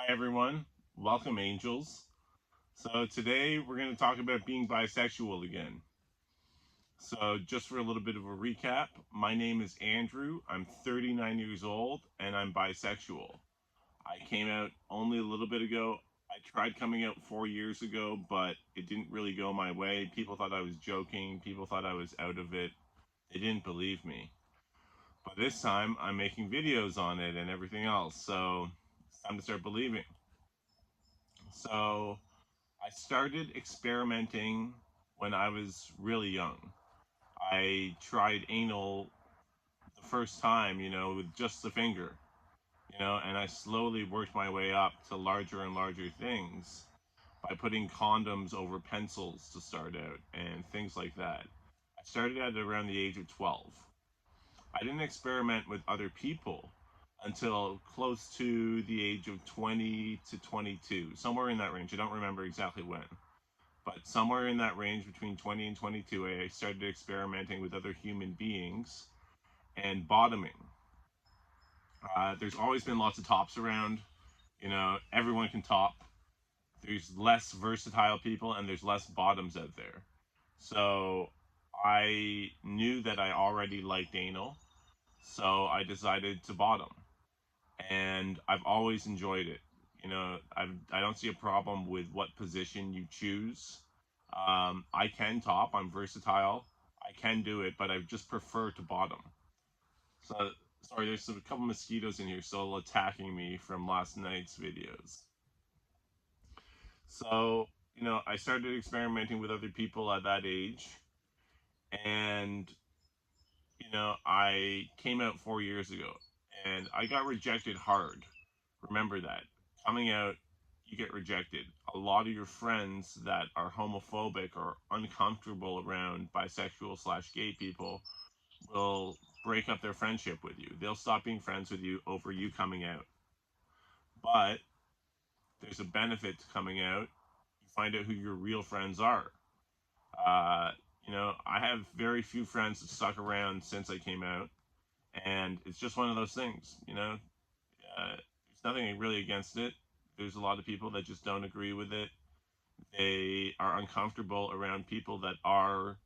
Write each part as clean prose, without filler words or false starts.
everyone. Welcome, angels. So, today we're going to talk about being bisexual again. So, just for a little bit of a recap, my name is Andrew. I'm 39 years old and I'm bisexual. I came out only a little bit ago. I tried coming out 4 years ago, but it didn't really go my way. People thought I was joking, people thought I was out of it. They didn't believe me. But this time, I'm making videos on it and everything else. So, it's time to start believing. So, I started experimenting when I was really young. I tried anal the first time, with just the finger, and I slowly worked my way up to larger and larger things by putting condoms over pencils to start out and things like that. I started at around the age of 12. I didn't experiment with other people until close to the age of 20 to 22, somewhere in that range. I don't remember exactly when. But somewhere in that range between 20 and 22, I started experimenting with other human beings and bottoming. There's always been lots of tops around. Everyone can top. There's less versatile people and there's less bottoms out there. So I knew that I already liked anal. So I decided to bottom. And I've always enjoyed it. I don't see a problem with what position you choose. I can top. I'm versatile. I can do it, but I just prefer to bottom. So sorry, there's a couple mosquitoes in here still attacking me from last night's videos. So I started experimenting with other people at that age, and I came out 4 years ago, and I got rejected hard. Remember that. Coming out, you get rejected. A lot of your friends that are homophobic or uncomfortable around bisexual slash gay people will break up their friendship with you. They'll stop being friends with you over you coming out. But there's a benefit to coming out. You find out who your real friends are. Uh, I have very few friends that stuck around since I came out, and it's just one of those things. There's nothing really against it. There's a lot of people that just don't agree with it. They are uncomfortable around people that are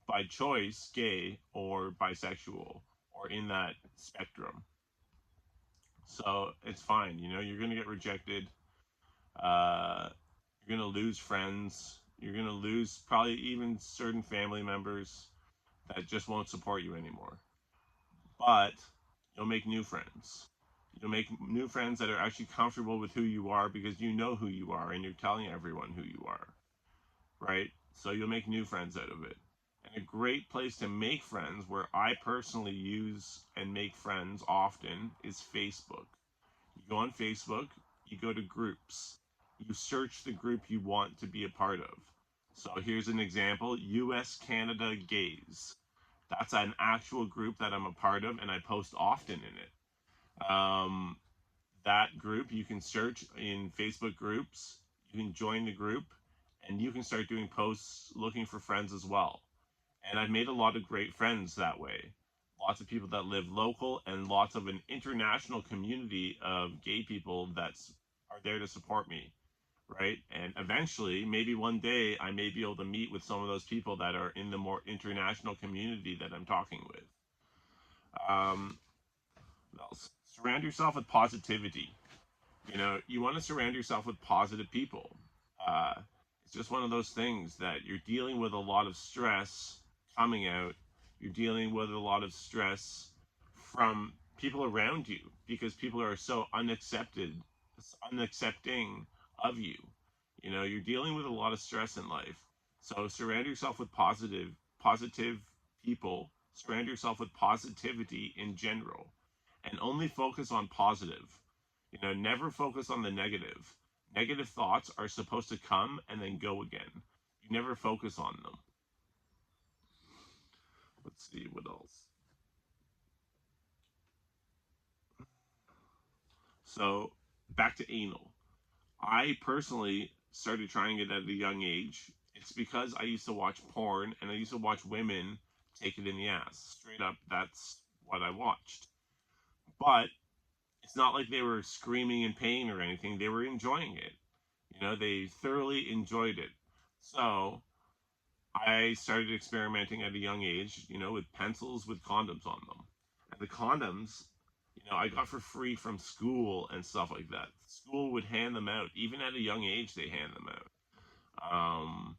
by choice gay or bisexual or in that spectrum. So it's fine. You're going to get rejected. You're going to lose friends. You're going to lose probably even certain family members that just won't support you anymore. But you'll make new friends. You'll make new friends that are actually comfortable with who you are because you know who you are and you're telling everyone who you are, right? So you'll make new friends out of it. And a great place to make friends, where I personally use and make friends often, is Facebook. You go on Facebook, you go to groups, you search the group you want to be a part of. So here's an example: US Canada Gays. That's an actual group that I'm a part of, and I post often in it. That group, you can search in Facebook groups, you can join the group, and you can start doing posts looking for friends as well. And I've made a lot of great friends that way. Lots of people that live local and lots of an international community of gay people that are there to support me, right? And eventually, maybe one day, I may be able to meet with some of those people that are in the more international community that I'm talking with. Um, Surround yourself with positivity. You want to surround yourself with positive people. Uh, it's just one of those things that you're dealing with a lot of stress coming out. You're dealing with a lot of stress from people around you because people are so unaccepting of you. You're dealing with a lot of stress in life. So surround yourself with positive people. Surround yourself with positivity in general, and only focus on positive. Never focus on the negative. Negative thoughts are supposed to come and then go again. You never focus on them. Let's see what else. So, back to anal. I personally started trying it at a young age. It's because I used to watch porn and I used to watch women take it in the ass. Straight up, that's what I watched. But It's not like they were screaming in pain or anything. They were enjoying it. They thoroughly enjoyed it. So I started experimenting at a young age, with pencils with condoms on them. And the condoms, I got for free from school and stuff like that. School would hand them out. Even at a young age, they hand them out.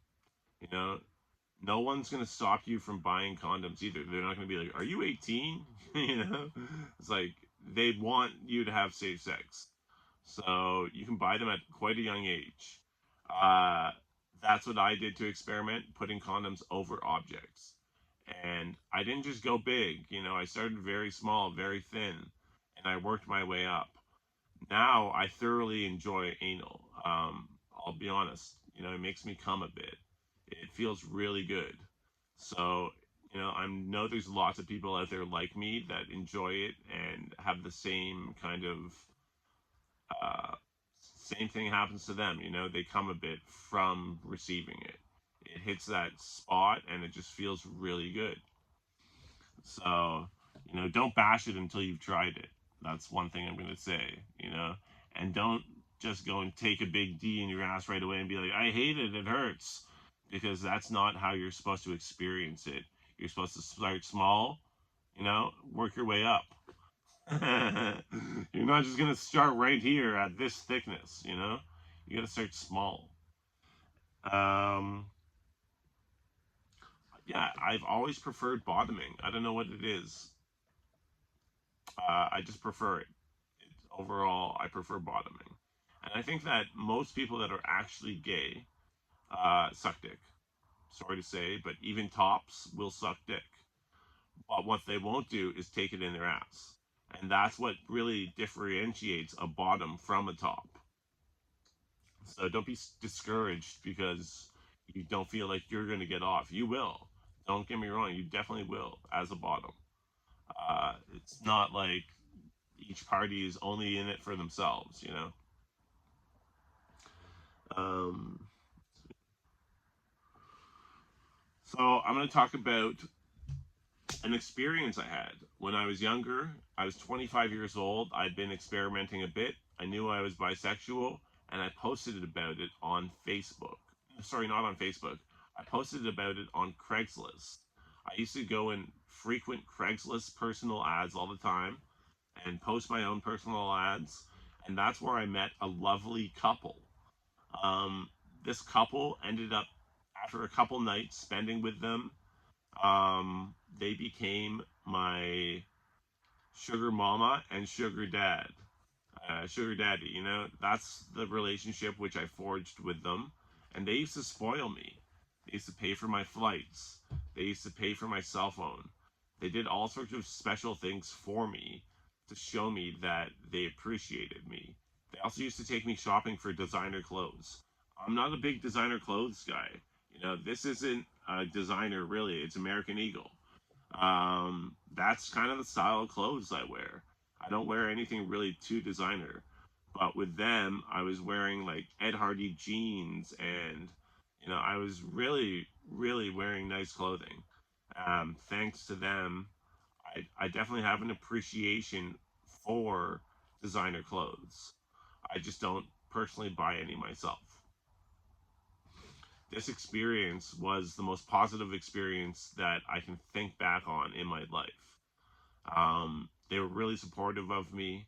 You know, no one's going to stop you from buying condoms either. They're not going to be like, "Are you 18?" It's like they want you to have safe sex. So you can buy them at quite a young age. Uh, that's what I did to experiment, putting condoms over objects. And I didn't just go big, I started very small, very thin, and I worked my way up. Now I thoroughly enjoy anal. I'll be honest, it makes me come a bit. It feels really good. So, I know there's lots of people out there like me that enjoy it and have the same kind of uh, same thing happens to them. They come a bit from receiving it. It hits that spot and it just feels really good. So, don't bash it until you've tried it. That's one thing I'm going to say. And don't just go and take a big D in your ass right away and be like, "I hate it, it hurts." Because that's not how you're supposed to experience it. You're supposed to start small, work your way up. You're not just going to start right here at this thickness. You got to start small. Um, yeah, I've always preferred bottoming. I don't know what it is. I just prefer it. Overall, I prefer bottoming. And I think that most people that are actually gay suck dick. Sorry to say, but even tops will suck dick. But what they won't do is take it in their ass. And that's what really differentiates a bottom from a top. So don't be discouraged because you don't feel like you're going to get off. You will. Don't get me wrong. You definitely will as a bottom. It's not like each party is only in it for themselves. Um, so I'm going to talk about an experience I had when I was younger. I was 25 years old. I'd been experimenting a bit. I knew I was bisexual, and I posted about it on Facebook. Sorry, not on Facebook. I posted about it on Craigslist. I used to go and frequent Craigslist personal ads all the time and post my own personal ads, and that's where I met a lovely couple. Um, this couple ended up, after a couple nights spending with them, they became my sugar mama and sugar dad. Sugar daddy, that's the relationship which I forged with them. And they used to spoil me. They used to pay for my flights. They used to pay for my cell phone. They did all sorts of special things for me to show me that they appreciated me. They also used to take me shopping for designer clothes. I'm not a big designer clothes guy. This isn't a designer really, it's American Eagle. That's kind of the style of clothes I wear. I don't wear anything really too designer. But with them, I was wearing like Ed Hardy jeans and, I was really, really wearing nice clothing. Thanks to them, I definitely have an appreciation for designer clothes. I just don't personally buy any myself. This experience was the most positive experience that I can think back on in my life. They were really supportive of me.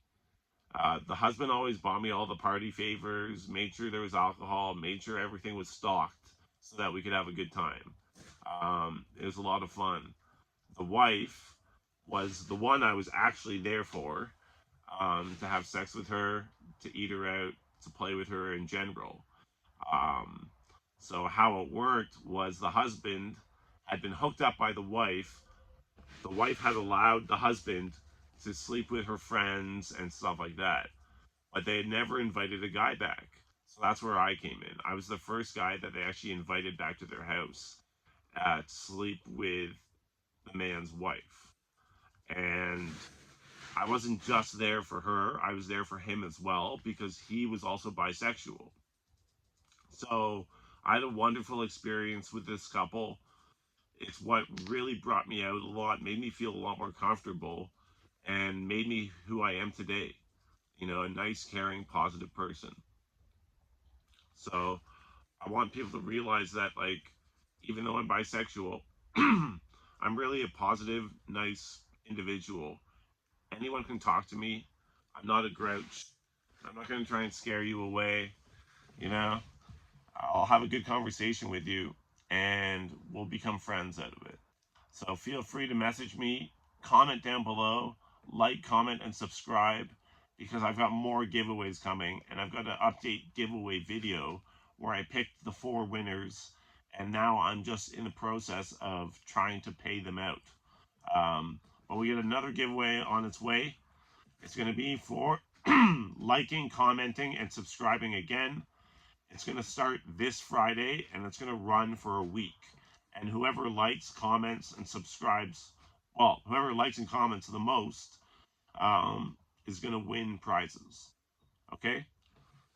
The husband always bought me all the party favors, made sure there was alcohol, made sure everything was stocked so that we could have a good time. It was a lot of fun. The wife was the one I was actually there for, to have sex with her, to eat her out, to play with her in general. Um, so how it worked was the husband had been hooked up by the wife. The wife had allowed the husband to sleep with her friends and stuff like that, but they had never invited a guy back. So that's where I came in. I was the first guy that they actually invited back to their house to sleep with the man's wife. And I wasn't just there for her, I was there for him as well because he was also bisexual. So I had a wonderful experience with this couple. It's what really brought me out a lot, made me feel a lot more comfortable, and made me who I am today. you know, a nice, caring, positive person. So I want people to realize that, like, even though I'm bisexual, I'm really a positive, nice individual. Anyone can talk to me. I'm not a grouch. I'm not going to try and scare you away. You know, I'll have a good conversation with you and we'll become friends out of it. So feel free to message me, comment down below, like, comment, and subscribe because I've got more giveaways coming and I've got an update giveaway video where I picked the 4 winners and now I'm just in the process of trying to pay them out. But we get another giveaway on its way. It's going to be for liking, commenting, and subscribing again. It's going to start this Friday and it's going to run for a week. And whoever likes, comments, and subscribes, well, whoever likes and comments the most is going to win prizes. Okay?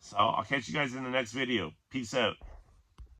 So I'll catch you guys in the next video. Peace out.